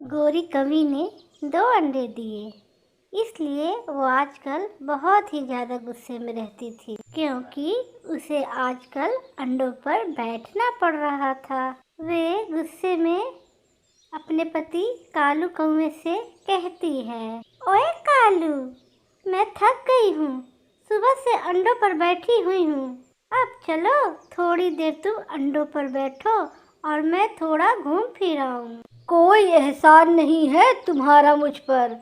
गोरी कवि ने 2 अंडे दिए, इसलिए वो आजकल बहुत ही ज़्यादा गुस्से में रहती थी, क्योंकि उसे आजकल अंडों पर बैठना पड़ रहा था। वे गुस्से में अपने पति कालू कौवे से कहती है, ओए कालू, मैं थक गई हूँ, सुबह से अंडों पर बैठी हुई हूँ। अब चलो थोड़ी देर तुम अंडों पर बैठो और मैं थोड़ा घूम फिर आऊँ। कोई एहसान नहीं है तुम्हारा मुझ पर,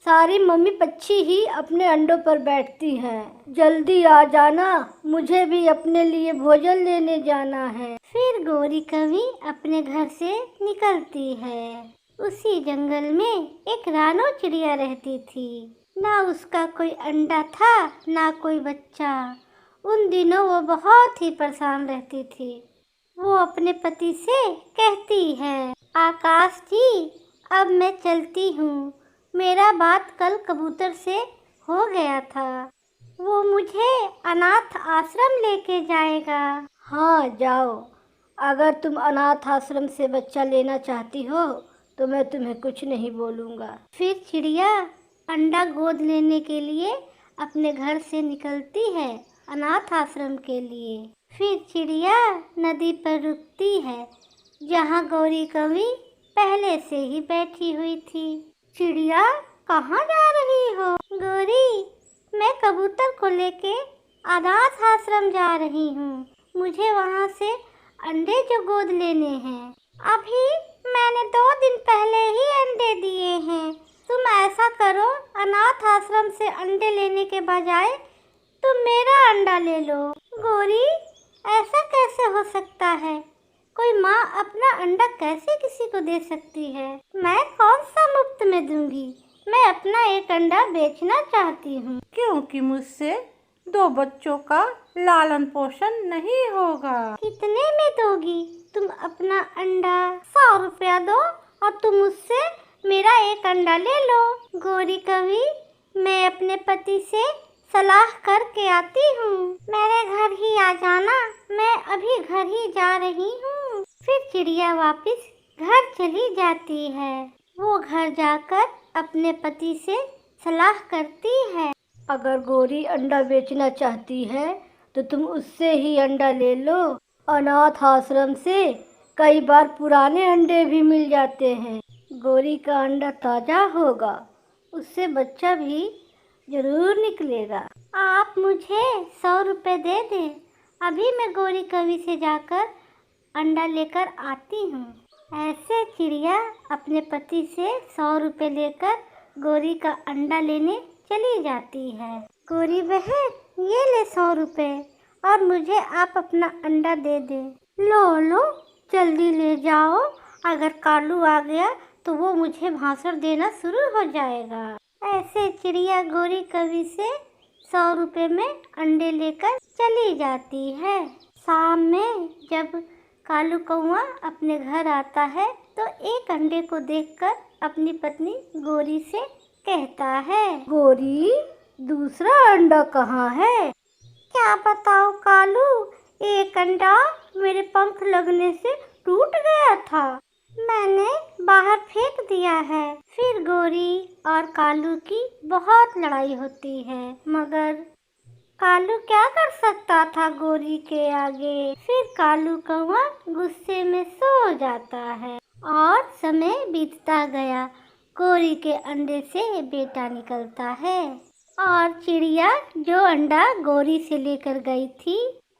सारी मम्मी पक्षी ही अपने अंडों पर बैठती हैं। जल्दी आ जाना, मुझे भी अपने लिए भोजन लेने जाना है। फिर गोरी कवि अपने घर से निकलती है। उसी जंगल में एक रानो चिड़िया रहती थी। ना उसका कोई अंडा था, ना कोई बच्चा। उन दिनों वो बहुत ही परेशान रहती थी। वो अपने पति से कहती है, आकाश जी, अब मैं चलती हूँ। मेरा बात कल कबूतर से हो गया था, वो मुझे अनाथ आश्रम लेके जाएगा। हाँ जाओ, अगर तुम अनाथ आश्रम से बच्चा लेना चाहती हो तो मैं तुम्हें कुछ नहीं बोलूँगा। फिर चिड़िया अंडा गोद लेने के लिए अपने घर से निकलती है अनाथ आश्रम के लिए। फिर चिड़िया नदी पर रुकती है, जहाँ गौरी कवि पहले से ही बैठी हुई थी। चिड़िया, कहाँ जा रही हो? गौरी, मैं कबूतर को लेके अनाथ आश्रम जा रही हूँ। मुझे वहाँ से अंडे जो गोद लेने हैं। अभी मैंने 2 दिन पहले ही अंडे दिए हैं। तुम ऐसा करो, अनाथ आश्रम से अंडे लेने के बजाय तुम मेरा अंडा ले लो। गौरी, ऐसा कैसे हो सकता है? कोई माँ अपना अंडा कैसे किसी को दे सकती है? मैं कौन सा मुफ्त में दूंगी? मैं अपना एक अंडा बेचना चाहती हूँ। क्योंकि मुझसे 2 बच्चों का लालन पोषण नहीं होगा। कितने में दोगी? तुम अपना अंडा 100 रुपया दो और तुम मुझसे मेरा एक अंडा ले लो। गौरी कवि, मैं अपने पति से सलाह करके आती हूँ। मेरे घर ही आ जाना, मैं अभी घर ही जा रही हूँ। फिर चिड़िया वापस घर चली जाती है। वो घर जाकर अपने पति से सलाह करती है, अगर गोरी अंडा बेचना चाहती है तो तुम उससे ही अंडा ले लो। अनाथ आश्रम से कई बार पुराने अंडे भी मिल जाते हैं। गोरी का अंडा ताज़ा होगा, उससे बच्चा भी जरूर निकलेगा। आप मुझे 100 रुपये दे दें, अभी मैं गौरी कवि से जाकर अंडा लेकर आती हूँ। ऐसे चिड़िया अपने पति से 100 रुपये लेकर गौरी का अंडा लेने चली जाती है। गौरी बहन, ये ले 100 रुपये और मुझे आप अपना अंडा दे दें। लो, जल्दी ले जाओ, अगर कालू आ गया तो वो मुझे भाषण देना शुरू हो जाएगा। ऐसे चिड़िया गौरी कवि से 100 रुपये में अंडे लेकर चली जाती है। शाम में जब कालू कौवा अपने घर आता है तो एक अंडे को देखकर अपनी पत्नी गौरी से कहता है, गोरी, दूसरा अंडा कहाँ है? क्या बताओ कालू, एक अंडा मेरे पंख लगने से टूट गया था, मैंने बाहर फेंक दिया है। फिर गौरी और कालू की बहुत लड़ाई होती है, मगर कालू क्या कर सकता था गौरी के आगे। फिर कालू कौवा गुस्से में सो जाता है और समय बीतता गया। गौरी के अंडे से बेटा निकलता है और चिड़िया जो अंडा गौरी से लेकर गई थी,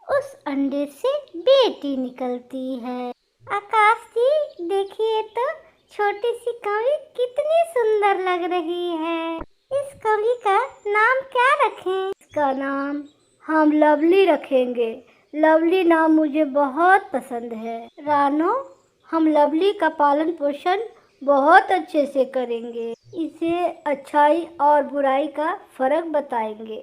उस अंडे से बेटी निकलती है। आकाश जी, देखिए तो छोटी सी कवि कितनी सुंदर लग रही है। इस कवि का नाम क्या रखें? इसका नाम हम लवली रखेंगे। लवली नाम मुझे बहुत पसंद है। रानो, हम लवली का पालन पोषण बहुत अच्छे से करेंगे। इसे अच्छाई और बुराई का फर्क बताएंगे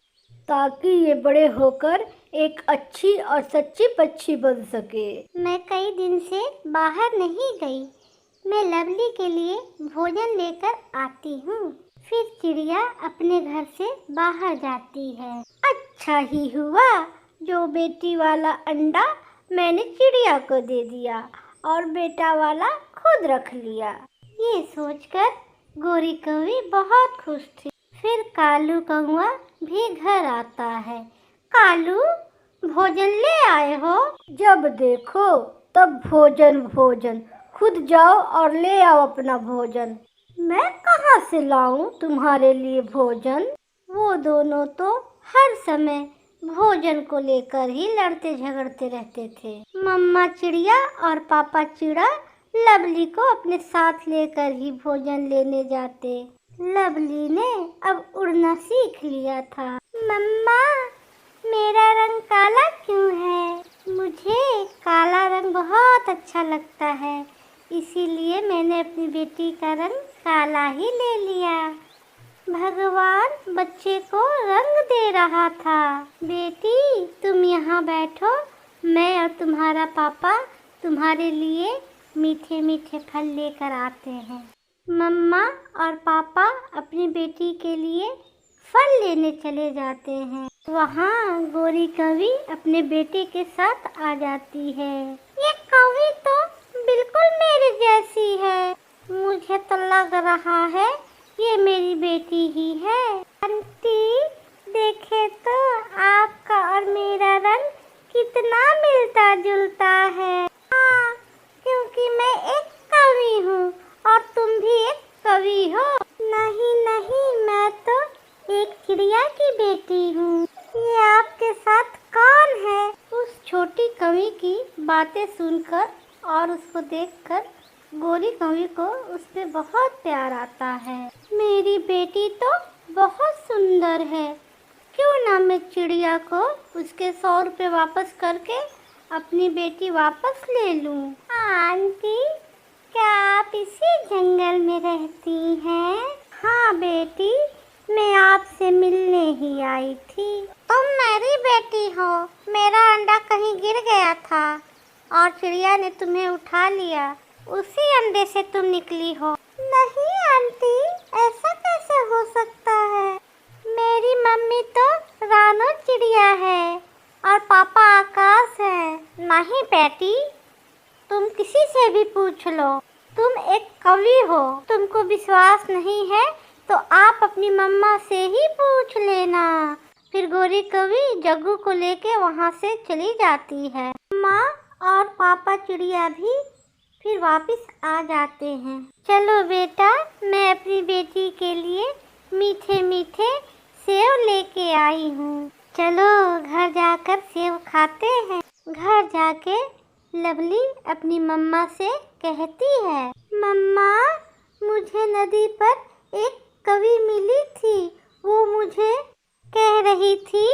ताकि ये बड़े होकर एक अच्छी और सच्ची पक्षी बन सके। मैं कई दिन से बाहर नहीं गई, मैं लवली के लिए भोजन लेकर आती हूँ। फिर चिड़िया अपने घर से बाहर जाती है। अच्छा ही हुआ जो बेटी वाला अंडा मैंने चिड़िया को दे दिया और बेटा वाला खुद रख लिया। ये सोचकर गोरी कौवी बहुत खुश थी। फिर कालू कौवा भी घर आता है। कालू, भोजन ले आए हो? जब देखो तब भोजन भोजन, खुद जाओ और ले आओ अपना भोजन। मैं कहाँ से लाऊं तुम्हारे लिए भोजन? वो दोनों तो हर समय भोजन को लेकर ही लड़ते झगड़ते रहते थे। मम्मा चिड़िया और पापा चिड़ा लवली को अपने साथ लेकर ही भोजन लेने जाते। लवली ने अब उड़ना सीख लिया था। मम्मा, मेरा रंग काला क्यों है? मुझे काला रंग बहुत अच्छा लगता है, इसीलिए मैंने अपनी बेटी का रंग काला ही ले लिया। भगवान बच्चे को रंग दे रहा था। बेटी, तुम यहाँ बैठो, मैं और तुम्हारा पापा तुम्हारे लिए मीठे मीठे फल लेकर आते हैं। मम्मा और पापा अपनी बेटी के लिए फल लेने चले जाते हैं। वहाँ गोरी कौवी अपने बेटे के साथ आ जाती है। ये कौवी तो बिल्कुल मेरे जैसी है। मुझे तो लग रहा है ये मेरी बेटी ही है। आंटी, देखे तो आपका और मेरा रंग कितना मिलता जुलता है। हाँ, क्योंकि मैं एक कवि हूँ और तुम भी एक कवि हो। नहीं नहीं, मैं तो एक चिड़िया की बेटी हूँ। ये आपके साथ कौन है? उस छोटी कवि की बातें सुनकर और उसको देखकर गोरी कौवी को उस पे बहुत प्यार आता है। मेरी बेटी तो बहुत सुंदर है, क्यों ना मैं चिड़िया को उसके 100 रुपये वापस करके अपनी बेटी वापस ले लूं। आंटी, क्या आप इसी जंगल में रहती हैं? हाँ बेटी, मैं आपसे मिलने ही आई थी। तुम मेरी बेटी हो। मेरा अंडा कहीं गिर गया था और चिड़िया ने तुम्हें उठा लिया, उसी अंडे से तुम निकली हो। नहीं आंटी, ऐसा कैसे हो सकता है? मेरी मम्मी तो रानो चिड़िया है और पापा आकाश है। नहीं बेटी, तुम किसी से भी पूछ लो, तुम एक कवि हो। तुमको विश्वास नहीं है तो आप अपनी मम्मा से ही पूछ लेना। फिर गोरी कौवी जग्गू को लेके वहाँ से चली जाती है। माँ और पापा चिड़िया भी फिर वापस आ जाते हैं। चलो बेटा, मैं अपनी बेटी के लिए मीठे मीठे सेव लेके आई हूँ। चलो घर जाकर सेव खाते हैं। घर जाके लवली अपनी मम्मा से कहती है, मम्मा, मुझे नदी पर एक कवि मिली थी। वो मुझे कह रही थी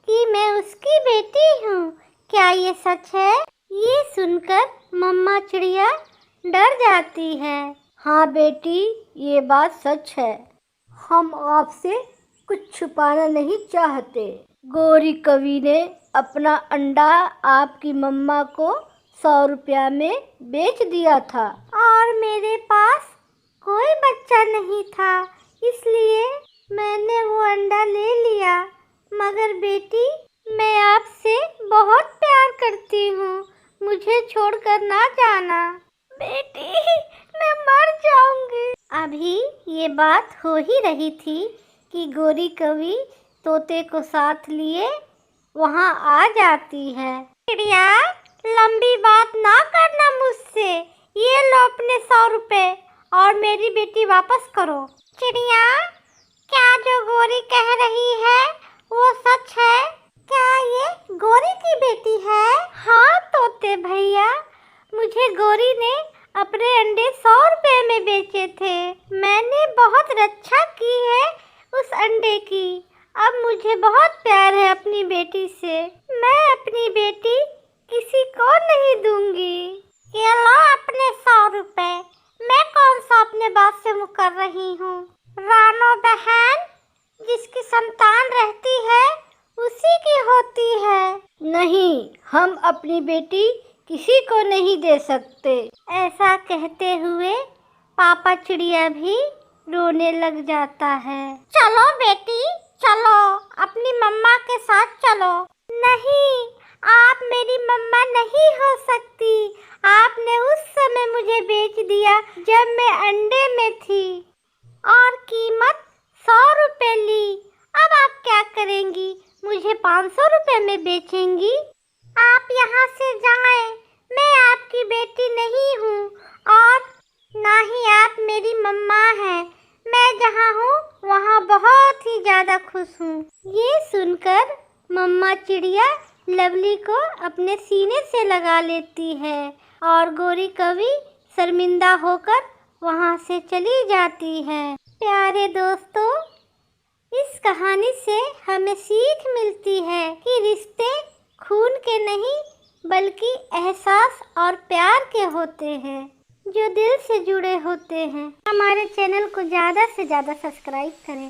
कि मैं उसकी बेटी हूँ। क्या ये सच है? ये सुनकर मम्मा चिड़िया डर जाती है। हाँ बेटी, ये बात सच है। हम आपसे कुछ छुपाना नहीं चाहते। गोरी कवि ने अपना अंडा आपकी मम्मा को 100 रुपया में बेच दिया था और मेरे पास कोई बच्चा नहीं था, इसलिए मैंने वो अंडा ले लिया। मगर बेटी, मैं आपसे बहुत प्यार करती हूँ, मुझे छोड़कर ना जाना। बेटी, मैं मर जाऊंगी। अभी ये बात हो ही रही थी कि गोरी कवि तोते को साथ लिए वहाँ आ जाती है। चिड़िया, लंबी बात ना करना मुझसे। ये लो अपने 100 रुपए और मेरी बेटी वापस करो। चिड़िया, क्या जो गोरी कह रही है वो सच है? क्या ये गोरी की बेटी है? हाँ तोते भैया, मुझे गोरी ने अपने अंडे 100 रुपए में बेचे थे। मैंने बहुत रक्षा की है उस अंडे की। अब मुझे बहुत प्यार है अपनी बेटी से। मैं अपनी बेटी किसी को नहीं दूंगी। ये लो अपने 100 रुपए। मैं कौन सा अपने बात से मुकर रही हूँ? रानो बहन, जिसकी संतान रहती है उसी की होती है। नहीं, हम अपनी बेटी किसी को नहीं दे सकते। ऐसा कहते हुए पापा चिड़िया भी रोने लग जाता है। चलो बेटी, चलो अपनी मम्मा के साथ चलो। नहीं, आप मेरी मम्मा नहीं हो सकती। आपने उस समय मुझे बेच दिया जब मैं अंडे में थी और कीमत 100 रुपए ली। अब आप क्या करेंगी? मुझे 500 रुपए में बेचेंगी? आप यहाँ से जाएं। मैं आपकी बेटी नहीं हूँ और ना ही आप मेरी मम्मा हैं। मैं जहाँ हूँ वहाँ बहुत ही ज़्यादा खुश हूँ। ये सुनकर मम्मा चिड़िया लवली को अपने सीने से लगा लेती है और गोरी कवि शर्मिंदा होकर वहाँ से चली जाती है। प्यारे दोस्तों, इस कहानी से हमें सीख मिलती है कि रिश्ते खून के नहीं बल्कि एहसास और प्यार के होते हैं, जो दिल से जुड़े होते हैं। हमारे चैनल को ज़्यादा से ज़्यादा सब्सक्राइब करें।